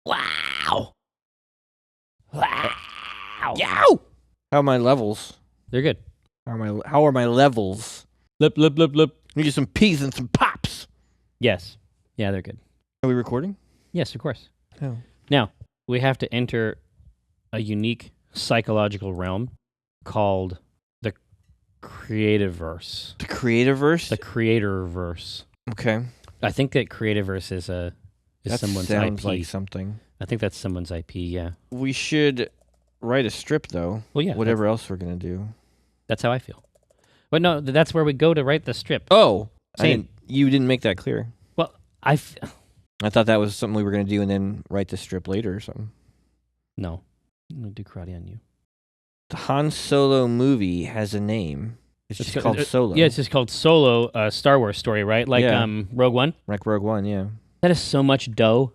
Wow. Wow. Yow! How are my levels? They're good. How are my levels? Lip, lip, lip, lip. We get some peas and some pops. Yes. Yeah, they're good. Are we recording? Yes, of course. Oh. Now, we have to enter a unique psychological realm called the Creativeverse. The Creativeverse? The Creatorverse. Okay. I think that Creativeverse is That someone's sounds IP. like something. I think that's someone's IP, yeah. We should write a strip, though. Well, yeah. Whatever else we're going to do. That's how I feel. But no, that's where we go to write the strip. Oh. Same. You didn't make that clear. Well, I thought that was something we were going to do and then write the strip later or something. No. I'm going to do karate on you. The Han Solo movie has a name. It's just called Solo. Yeah, it's just called Solo, Star Wars story, right? Like Rogue One. Like Rogue One, yeah. That is so much dough.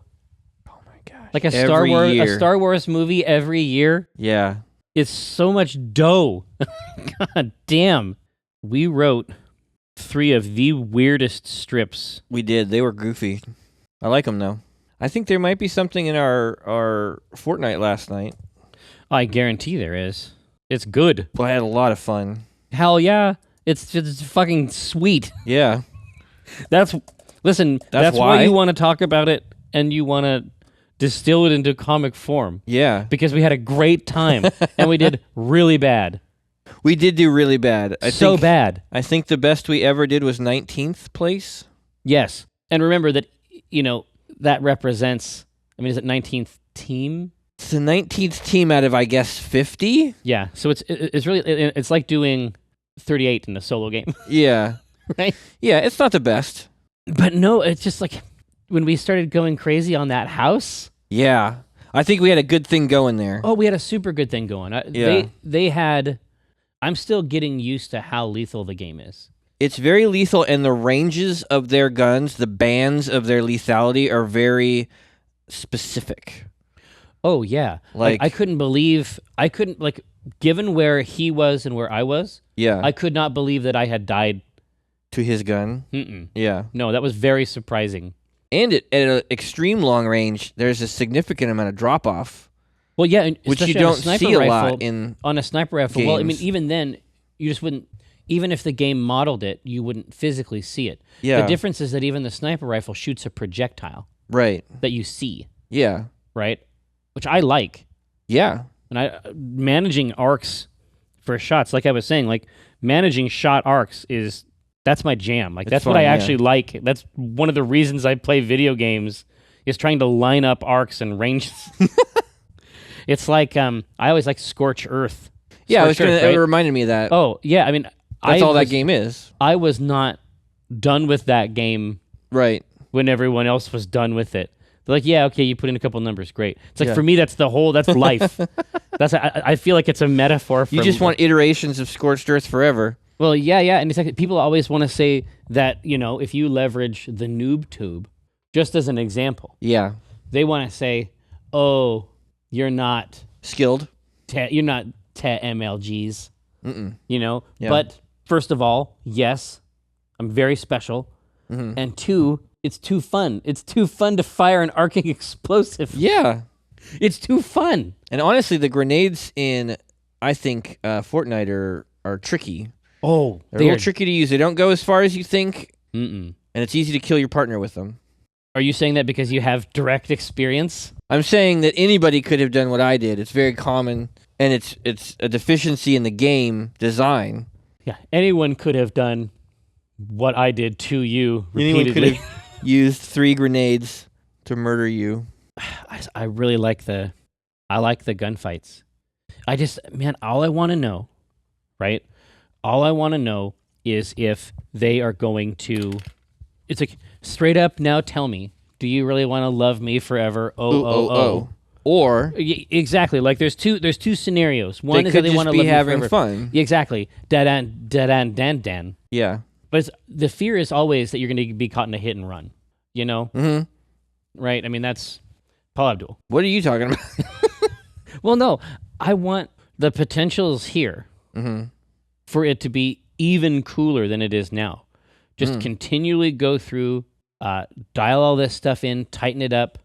Oh my gosh. Like a Every Star Wars movie every year. Yeah. It's so much dough. God damn. We wrote 3 of the weirdest strips. We did. They were goofy. I like them though. I think there might be something in our Fortnite last night. I guarantee there is. It's good. Well, I had a lot of fun. Hell yeah. It's just fucking sweet. Yeah. That's why why you want to talk about it and you want to distill it into comic form. Yeah. Because we had a great time and we did really bad. We did do really bad. Bad. I think the best we ever did was 19th place. Yes. And remember that, that represents, is it 19th team? It's the 19th team out of, I guess, 50? Yeah. So it's really, it's like doing 38 in a solo game. Yeah. Right? Yeah, it's not the best. But no, it's just like when we started going crazy on that house. Yeah. I think we had a good thing going there. Oh, we had a super good thing going. Yeah. They had, I'm still getting used to how lethal the game is. It's very lethal, and the ranges of their guns, the bands of their lethality are very specific. Oh, yeah. Like I couldn't, given where he was and where I was, yeah, I could not believe that I had died. To his gun? Mm-mm. Yeah. No, that was very surprising. And at an extreme long range, there's a significant amount of drop-off. Well, yeah. Which you don't see a lot on a sniper rifle. games. Well, even then, you just wouldn't, even if the game modeled it, you wouldn't physically see it. Yeah. The difference is that even the sniper rifle shoots a projectile. Right. That you see. Yeah. Right? Which I like. Yeah. And managing arcs for shots, like I was saying, like managing shot arcs that's my jam. Like that's fun, what I actually like. That's one of the reasons I play video games is trying to line up arcs and ranges. It's like I always like Scorch Earth. Yeah, It reminded me of that. Oh, yeah, that's all that game is. I was not done with that game right when everyone else was done with it. They're like, yeah, okay, you put in a couple numbers, great. It's like, Yeah. for me, that's life. I feel like it's a metaphor for... You just want iterations of Scorched Earth forever. Well, yeah, and it's like people always want to say that, if you leverage the noob tube, just as an example, Yeah. they want to say, oh, you're not... Skilled. You're not MLGs, Mm-mm. Yeah. But first of all, yes, I'm very special. Mm-hmm. And 2, it's too fun. It's too fun to fire an arcing explosive. Yeah. It's too fun. And honestly, the grenades in, I think, Fortnite are tricky. Oh, They're a little tricky to use. They don't go as far as you think, Mm-mm. and it's easy to kill your partner with them. Are you saying that because you have direct experience? I'm saying that anybody could have done what I did. It's very common, and it's a deficiency in the game design. Yeah, anyone could have done what I did to you repeatedly. Anyone could have used 3 grenades to murder you. I really like the gunfights. All I want to know, right? All I want to know is if they are going to... It's like, straight up, now tell me, do you really want to love me forever? Oh. Or... Exactly. Like, there's two scenarios. One is that they want to love me having forever. fun. Exactly. Dan. Yeah. But the fear is always that you're going to be caught in a hit and run. Mm-hmm. Right? That's Paul Abdul. What are you talking about? Well, no. I want the potentials here for it to be even cooler than it is now. Just continually go through, dial all this stuff in, tighten it up.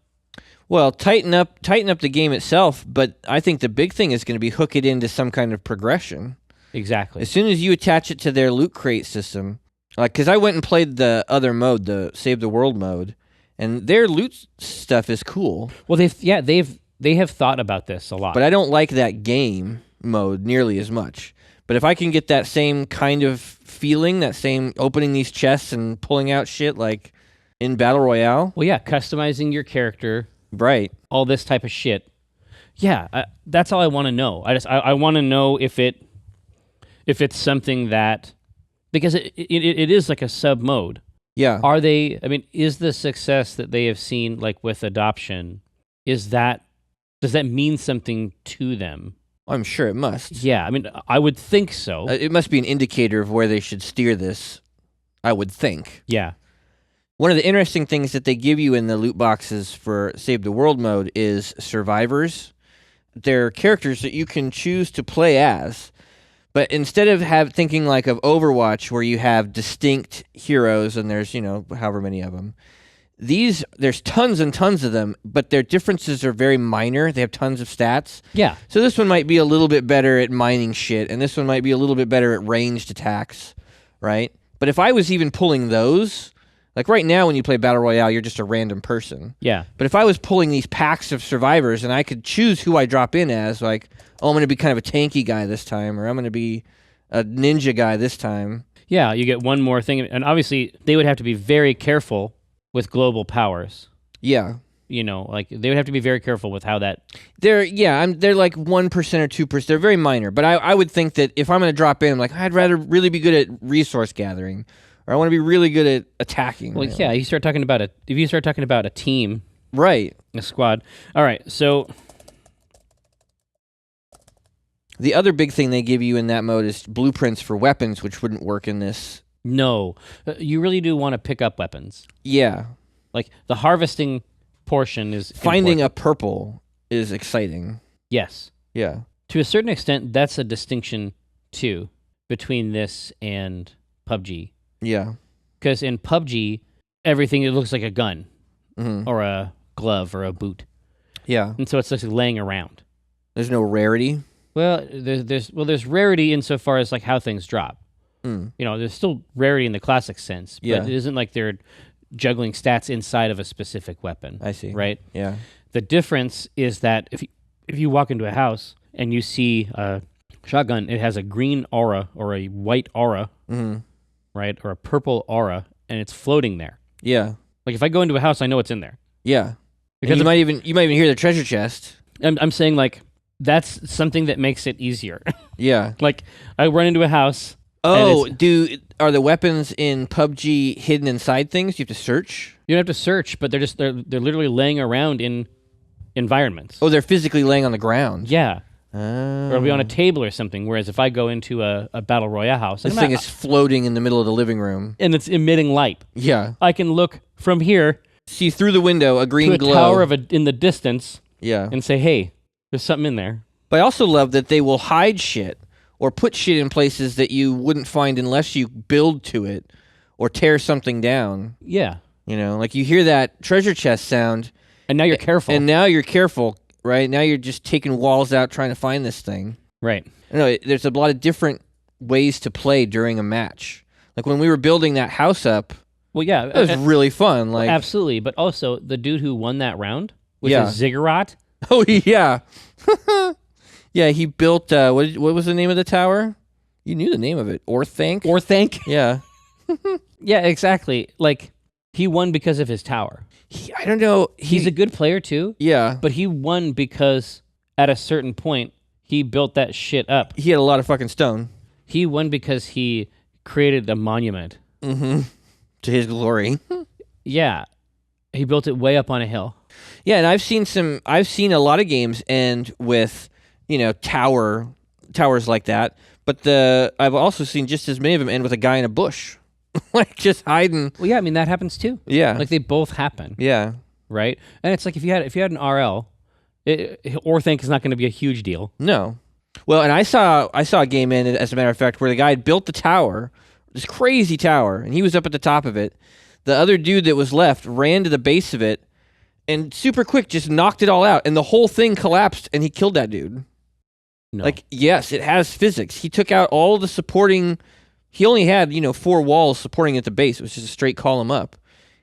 Well, tighten up the game itself, but I think the big thing is going to be hook it into some kind of progression. Exactly. As soon as you attach it to their loot crate system, like, because I went and played the other mode, the Save the World mode, and their loot stuff is cool. Well, they have thought about this a lot. But I don't like that game mode nearly as much. But if I can get that same kind of feeling, that same opening these chests and pulling out shit like in Battle Royale, well, yeah, customizing your character, right? all this type of shit. Yeah, that's all I want to know. I want to know if it's something that, because it is like a sub mode. Yeah. Is the success that they have seen, like with adoption, does that mean something to them? I'm sure it must. Yeah, I mean, I would think so. It must be an indicator of where they should steer this, I would think. Yeah. One of the interesting things that they give you in the loot boxes for Save the World mode is survivors. They're characters that you can choose to play as. But instead of thinking like of Overwatch, where you have distinct heroes and there's, however many of them, there's tons and tons of them, but their differences are very minor. They have tons of stats. Yeah. So this one might be a little bit better at mining shit, and this one might be a little bit better at ranged attacks, right? But if I was even pulling those, like right now when you play Battle Royale, you're just a random person. Yeah. But if I was pulling these packs of survivors and I could choose who I drop in as, like, oh, I'm going to be kind of a tanky guy this time, or I'm going to be a ninja guy this time. Yeah, you get one more thing. And obviously, they would have to be very careful with global powers. Yeah. Like they would have to be very careful with how that... They're like 1% or 2%. They're very minor. But I would think that if I'm going to drop in, I'm like, I'd rather really be good at resource gathering, or I want to be really good at attacking. Well, yeah, if you start talking about a team... Right. A squad. All right, so... The other big thing they give you in that mode is blueprints for weapons, which wouldn't work in this. No. You really do want to pick up weapons. Yeah. Like, the harvesting portion is finding important. a purple is exciting. Yes. Yeah. To a certain extent, that's a distinction, too, between this and PUBG. Yeah. Because in PUBG, everything, it looks like a gun, Mm-hmm. or a glove, or a boot. Yeah. And so it's just laying around. There's no rarity. Well, there's rarity insofar as like how things drop. There's still rarity in the classic sense, but Yeah. it isn't like they're juggling stats inside of a specific weapon. I see. Right? Yeah. The difference is that if you walk into a house and you see a shotgun, it has a green aura or a white aura, right, or a purple aura, and it's floating there. Yeah. Like if I go into a house, I know it's in there. Yeah. Because you might even hear the treasure chest. I'm saying like that's something that makes it easier. Yeah. Like I run into a house. Oh, are the weapons in PUBG hidden inside things? You have to search? You don't have to search, but they're literally laying around in environments. Oh, they're physically laying on the ground. Yeah. Oh. Or it'll be on a table or something. Whereas if I go into a Battle Royale house, This thing is floating in the middle of the living room. and it's emitting light, Yeah. I can look from here See through the window a green to a glow. tower in the distance Yeah. and say, hey, there's something in there. But I also love that they will hide shit or put shit in places that you wouldn't find unless you build to it or tear something down. Yeah. Like you hear that treasure chest sound. And now you're careful. And now you're careful, right? Now you're just taking walls out trying to find this thing. right. There's a lot of different ways to play during a match. Like when we were building that house up, Well, yeah. it was really fun. Like, absolutely. But also, the dude who won that round with Yeah. his ziggurat. oh yeah. Yeah, he built, what was the name of the tower? You knew the name of it. Orthanc? Yeah. Yeah, exactly. Like, he won because of his tower. I don't know. He's a good player, too. Yeah. But he won because at a certain point, he built that shit up. He had a lot of fucking stone. He won because he created a monument. Mm-hmm. To his glory. Yeah. He built it way up on a hill. Yeah, and I've seen a lot of games end with, towers like that. But I've also seen just as many of them end with a guy in a bush. Like just hiding. Well, yeah, I mean, that happens, too. Yeah. Like, they both happen. Yeah. Right? And it's like, if you had an RL, Orthanc is not going to be a huge deal. No. Well, and I saw a game end, as a matter of fact, where the guy had built the tower, this crazy tower, and he was up at the top of it. The other dude that was left ran to the base of it and super quick just knocked it all out, and the whole thing collapsed, and he killed that dude. No. Like, yes, it has physics. He took out all the supporting. He only had 4 walls supporting at the base. It was just a straight column up.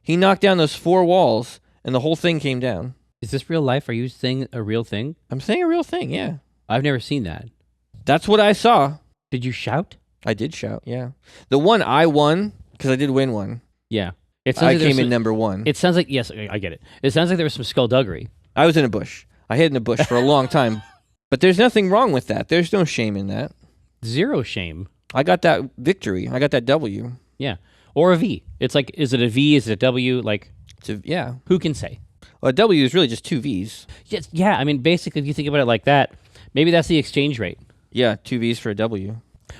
He knocked down those 4 walls, and the whole thing came down. Is this real life? Are you saying a real thing? I'm saying a real thing, yeah. I've never seen that. That's what I saw. Did you shout? I did shout, yeah. The one I won, because I did win one. Yeah. It sounds I like there's came in some- number 1. It sounds like, yes, I get it. It sounds like there was some skullduggery. I was in a bush. I hid in a bush for a long time. But there's nothing wrong with that. There's no shame in that. Zero shame. I got that victory. I got that W. Yeah. Or a V. It's like, is it a V? Is it a W? Like, Yeah. who can say? Well, a W is really just 2 Vs. Yes, yeah, I mean, basically, if you think about it like that, maybe that's the exchange rate. Yeah, 2 Vs for a W.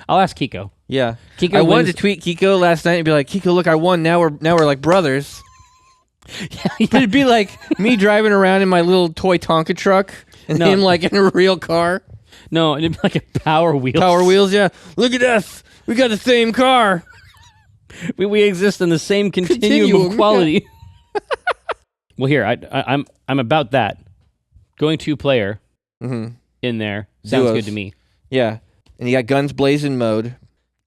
I'll ask Kiko. Yeah. Kiko I wanted wins- to tweet Kiko last night and be like, Kiko, look, I won. Now we're like brothers. But it'd be like me driving around in my little toy Tonka truck and No. him like in a real car. No, it'd be like a Power Wheels. Power Wheels, yeah. Look at us. We got the same car. We exist in the same continuum Continuum, of quality. Well, here I'm about that. Going 2-player Mm-hmm. in there sounds Duos. good to me. Yeah. And you got guns blazing mode.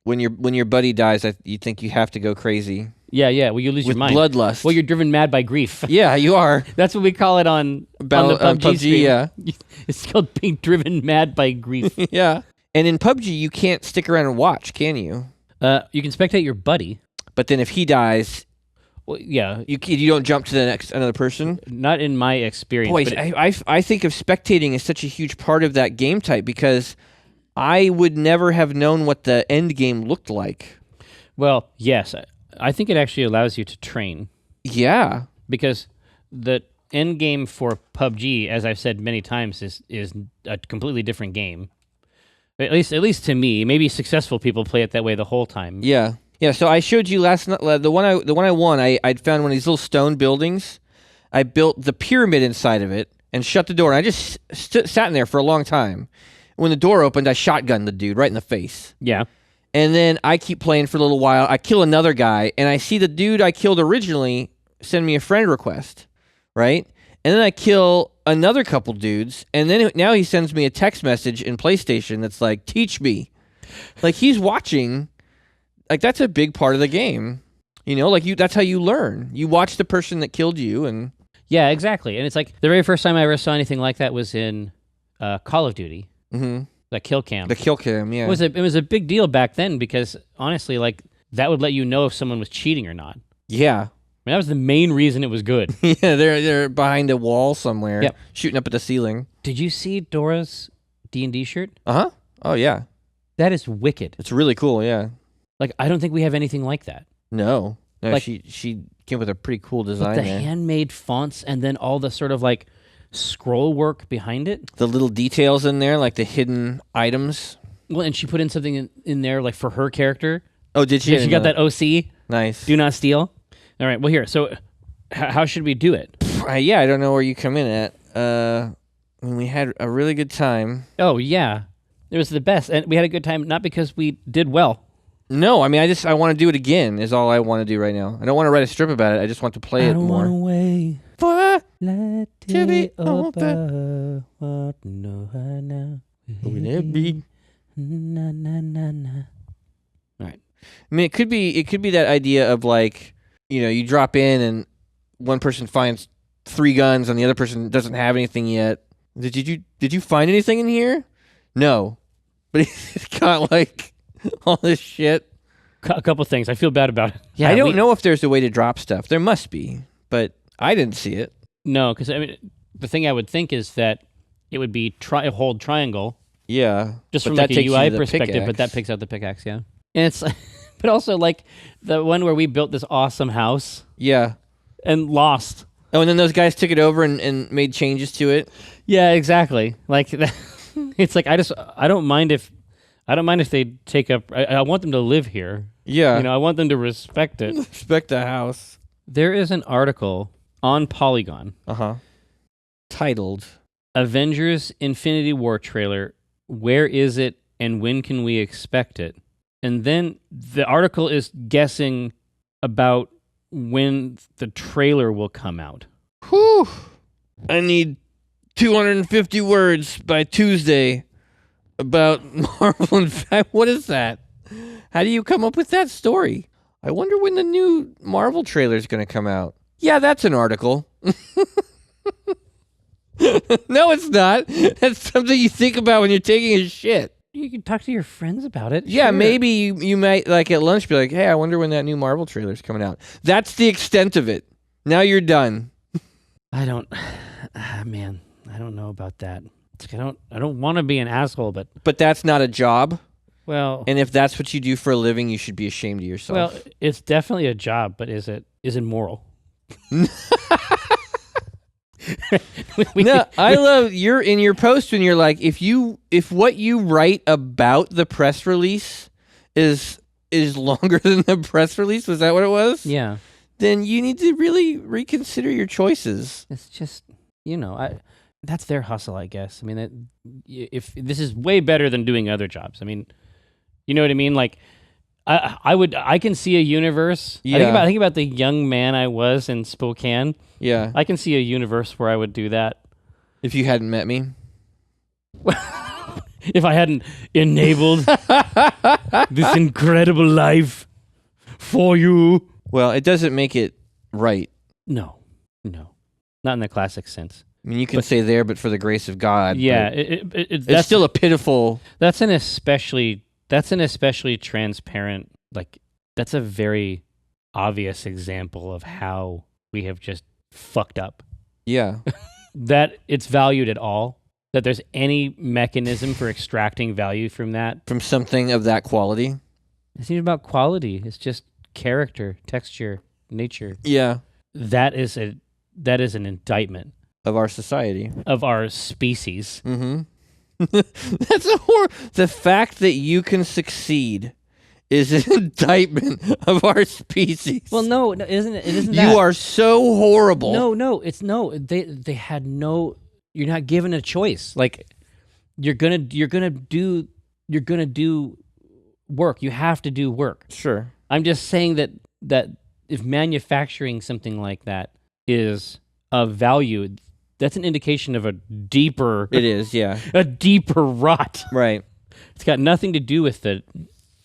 When your buddy dies, you think you have to go crazy. Yeah. Well, you lose With your mind. bloodlust. Well, you're driven mad by grief. Yeah, you are. That's what we call it on the PUBG stream. yeah. It's called being driven mad by grief. Yeah. And in PUBG, you can't stick around and watch, can you? You can spectate your buddy. But then if he dies, Well, yeah, you don't jump to the next another person. not in my experience. Boy, but I think of spectating as such a huge part of that game type because I would never have known what the end game looked like. well, yes, I think it actually allows you to train Yeah. because the end game for PUBG, as I've said many times, is a completely different game. At least to me. Maybe successful people play it that way the whole time. Yeah. Yeah, so I showed you last night the one I won. I'd found one of these little stone buildings. I built the pyramid inside of it and shut the door. And I just sat in there for a long time. When the door opened, I shotgunned the dude right in the face. Yeah. And then I keep playing for a little while. I kill another guy, and I see the dude I killed originally send me a friend request, right? And then I kill another couple dudes, and then now he sends me a text message in PlayStation that's like, "Teach me." Like he's watching. Like that's a big part of the game. That's how you learn. You watch the person that killed you, and Yeah, exactly. And it's like the very first time I ever saw anything like that was in Call of Duty, the kill cam. the kill cam. Yeah. It was a big deal back then because honestly, like that would let you know if someone was cheating or not. Yeah. I mean, that was the main reason it was good. Yeah. They're behind a wall somewhere, Yep. shooting up at the ceiling. Did you see Dora's D&D shirt? Uh huh. Oh yeah. That is wicked. It's really cool. Yeah. Like I don't think we have anything like that. No. Like- She came with a pretty cool But design the there. handmade fonts and then all the sort of like scroll work behind it. The little details in there, like the hidden items. Well, and she put in something in there like for her character. Oh, did she? Yeah, she got that OC. Nice. Do not steal. All right. Well, here. So, how should we do it? Yeah, I don't know where you come in at. I mean, we had a really good time. Oh yeah, it was the best, and we had a good time. Not because we did well. No, I mean, I want to do it again. Is all I want to do right now. I don't want to write a strip about it. I just want to play it more. wait. For Let To be it over. What no now. Will it be? Na na na na. All right. I mean, it could be that idea of like, you drop in and one person finds 3 guns and the other person doesn't have anything yet. Did you find anything in here? No, but he's got like all this shit. A couple things. I feel bad about it. Yeah, I don't know if there's a way to drop stuff. There must be, but I didn't see it. No, because I mean, the thing I would think is that it would be hold triangle, Yeah, just but from that like a takes you UI to the perspective, but that pickaxe. picks out the pickaxe. Yeah, and it's, but also like the one where we built this awesome house Yeah. and lost. Oh, and then those guys took it over and made changes to it. Yeah, exactly. Like it's like I don't mind if they take up. I want them to live here. Yeah. I want them to respect it. Respect the house. There is an article on Polygon, Titled. Avengers Infinity War trailer. Where is it and when can we expect it? And then the article is guessing about when the trailer will come out. Whew. I need 250 words by Tuesday about Marvel and what is that? How do you come up with that story? I wonder when the new Marvel trailer is going to come out. Yeah, that's an article. No, it's not. That's something you think about when you're taking a shit. You can talk to your friends about it. Yeah, sure. maybe you might, like, at lunch be like, hey, I wonder when that new Marvel trailer's coming out. That's the extent of it. Now you're done. I don't, man, I don't know about that. It's like I don't want to be an asshole, but But that's not a job. well, And if that's what you do for a living, you should be ashamed of yourself. well, it's definitely a job, but is it moral? No, I love you're in your post when you're like, if what you write about the press release is longer than the press release, was that what it was? Yeah, Then you need to really reconsider your choices. it's just that's their hustle, I guess. I mean, if this is way better than doing other jobs. I mean, you know what I mean? Like, I can see a universe. Yeah. I think about the young man I was in Spokane. Yeah. I can see a universe where I would do that. If you hadn't met me. If I hadn't enabled this incredible life for you. Well, it doesn't make it right. No, not in the classic sense. I mean, you can say there, but for the grace of God. Yeah, but it's it's still a pitiful. that's an especially transparent, like, that's a very obvious example of how we have just fucked up. Yeah. That it's valued at all, that there's any mechanism for extracting value from that. From something of that quality. It's not about quality. It's just character, texture, nature. Yeah. That is an indictment Of our society. of our species. Mm-hmm. That's the fact that you can succeed is an indictment of our species. Well, no, isn't it? It isn't you that. are so horrible. No. It's no. They had no. You're not given a choice. Like, you're gonna do work. You have to do work. Sure. I'm just saying that if manufacturing something like that is of value, that's an indication of a deeper It is, yeah. rot. Right. It's got nothing to do with the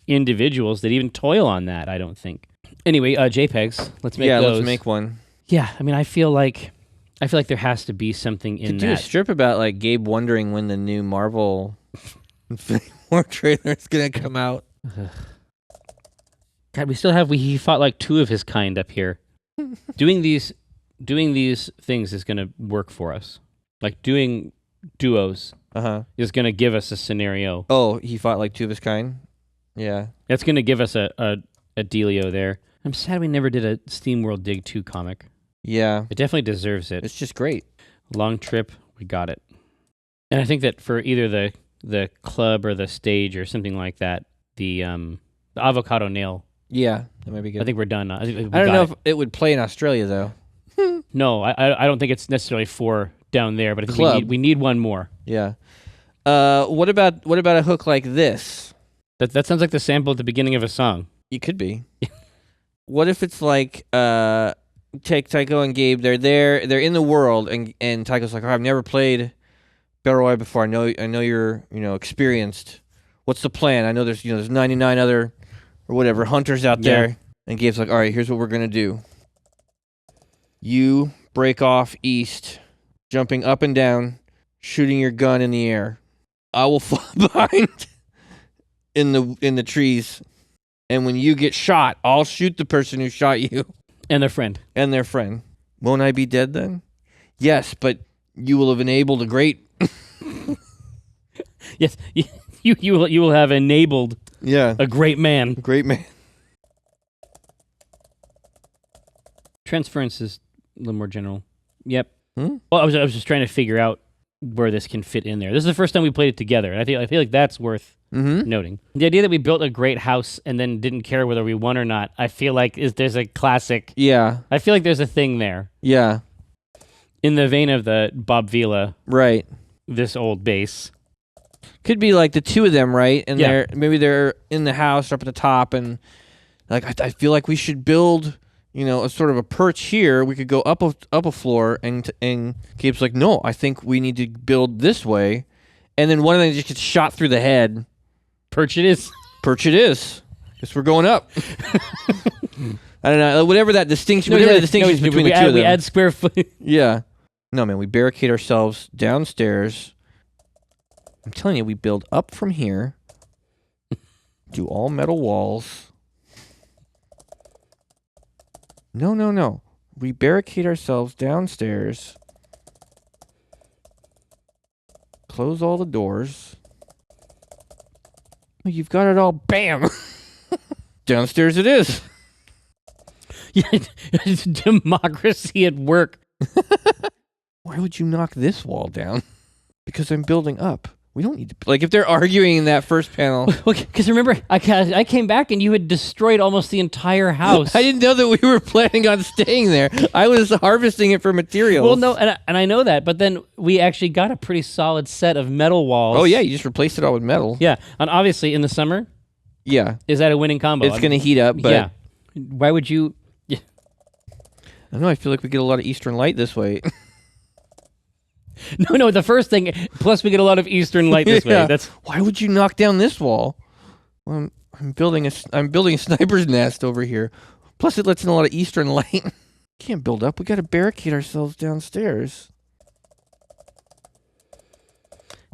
individuals that even toil on that, I don't think. Anyway, JPEGs. Let's make those. Let's make one. Yeah, I mean, I feel like there has to be something in Could do a that. strip about, like, Gabe wondering when the new Marvel Infinity War trailer is going to come out. God, he fought like two of his kind up here. Doing these things is going to work for us. Like, doing duos Uh-huh. is going to give us a scenario. Oh, he fought like two of his kind? Yeah. That's going to give us a dealio there. I'm sad we never did a SteamWorld Dig 2 comic. Yeah. It definitely deserves it. It's just great. Long trip, we got it. And I think that for either the club or the stage or something like that, the avocado nail, Yeah, that might be good. I think we're done. I I don't know if it would play in Australia, though. No, I don't think it's necessarily for down there, but I think Club. we need one more. Yeah. What about a hook like this? That sounds like the sample at the beginning of a song. It could be. What if it's like take Tycho and Gabe, they're in the world and Tycho's like, "Oh, I've never played Battle Royale before. I know you're, experienced. What's the plan? I know there's 99 other or whatever hunters out Yeah. there." And Gabe's like, "All right, here's what we're going to do. You break off east, jumping up and down, shooting your gun in the air. I will fall behind in the trees, and when you get shot, I'll shoot the person who shot you And their friend. and their friend. Won't I be dead then? Yes, but you will have enabled a great Yes, you will have enabled a a great man. great man." Transference is a little more general. Yep. Hmm? Well, I was just trying to figure out where this can fit in there. This is the first time we played it together, and I feel like that's worth Mm-hmm. noting. The idea that we built a great house and then didn't care whether we won or not, I feel like there's a classic. Yeah. I feel like there's a thing there Yeah. in the vein of the Bob Vila, Right. this old base. Could be like the two of them, right? And Yeah. they're in the house or up at the top, and like I feel like we should build a sort of a perch here. We could go up a floor, and Gabe's like, no, I think we need to build this way, and then one of them just gets shot through the head. Perch it is. Perch it is. Guess we're going up. I don't know, whatever the distinction is between the two of them. We add square foot. Yeah. No, man, we barricade ourselves downstairs. I'm telling you, we build up from here. Do all metal walls. No. We barricade ourselves downstairs. Close all the doors. You've got it all. Bam! Downstairs it is. Yeah, democracy at work. Why would you knock this wall down? Because I'm building up. We don't need to... Like, if they're arguing in that first panel... Because remember, I came back and you had destroyed almost the entire house. I didn't know that we were planning on staying there. I was harvesting it for materials. Well, no, and I know that, but then we actually got a pretty solid set of metal walls. Oh, yeah, you just replaced it all with metal. Yeah, and obviously in the summer... Yeah. Is that a winning combo? It's going to heat up, but... Yeah. Why would you... Yeah. I don't know, I feel like we get a lot of Eastern light this way. No, the first thing, plus we get a lot of Eastern light this way. That's why would you knock down this wall? Well, I'm building a sniper's nest over here. Plus it lets in a lot of Eastern light. Can't build up. We got to barricade ourselves downstairs.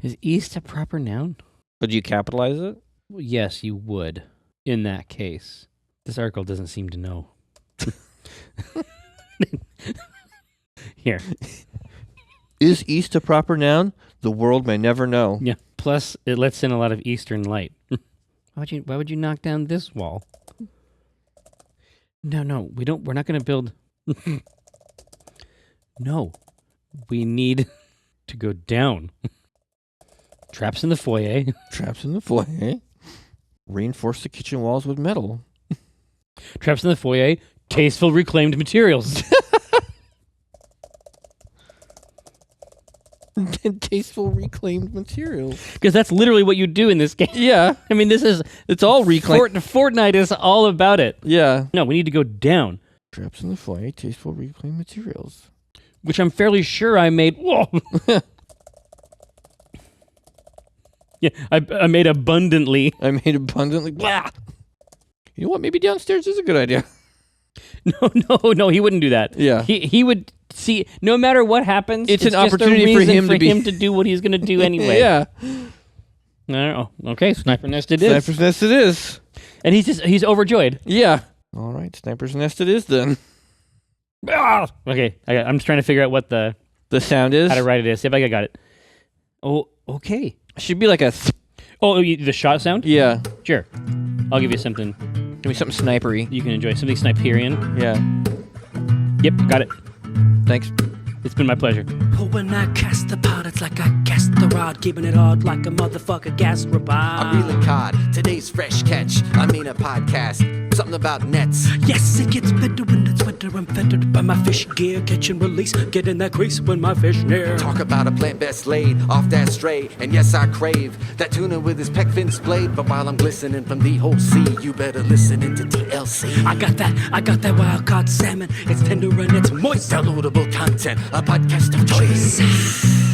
Is east a proper noun? Would you capitalize it? Well, yes, you would. In that case, this article doesn't seem to know. Here. Is east a proper noun? The world may never know. Yeah. Plus, it lets in a lot of Eastern light. Why would you knock down this wall? No, we don't. We're not going to build. No, we need to go down. Traps in the foyer. Traps in the foyer. Reinforce the kitchen walls with metal. Traps in the foyer. Tasteful reclaimed materials. Tasteful reclaimed materials. Because that's literally what you do in this game. Yeah. I mean, it's all reclaimed. Fortnite is all about it. Yeah. No, we need to go down. Traps in the foyer, tasteful reclaimed materials. Which I'm fairly sure I made. Whoa. Yeah, I made abundantly. Blah. You know what? Maybe downstairs is a good idea. No, he wouldn't do that. Yeah. He would see, no matter what happens, it's an just opportunity for him to do what he's going to do anyway. Yeah. No. Okay, Sniper Nest it is. Sniper's Nest it is. And he's overjoyed. Yeah. All right, Sniper's Nest it is then. Ah! Okay, I'm just trying to figure out what the sound is. How to write it is. See if I got it. Oh, okay. Should be like a... the shot sound? Yeah. Sure. I'll give you something. Give me something snipery. You can enjoy. Something Sniperian. Yeah. Yep, got it. Thanks. It's been my pleasure. Oh, when I cast the pot, it's like I cast the rod, keeping it hard like a motherfucker gas robot. I'm reeling cod, today's fresh catch. I mean a podcast, something about nets. Yes, it gets better when it's winter. I'm fettered by my fish gear, catch and release. Get in that crease when my fish near. Talk about a plant best laid off that stray. And yes, I crave that tuna with his peck fin splayed. But while I'm glistening from the whole sea, you better listen into TLC. I got that wild caught salmon. It's tender and it's moist. Downloadable content, a podcast of choice.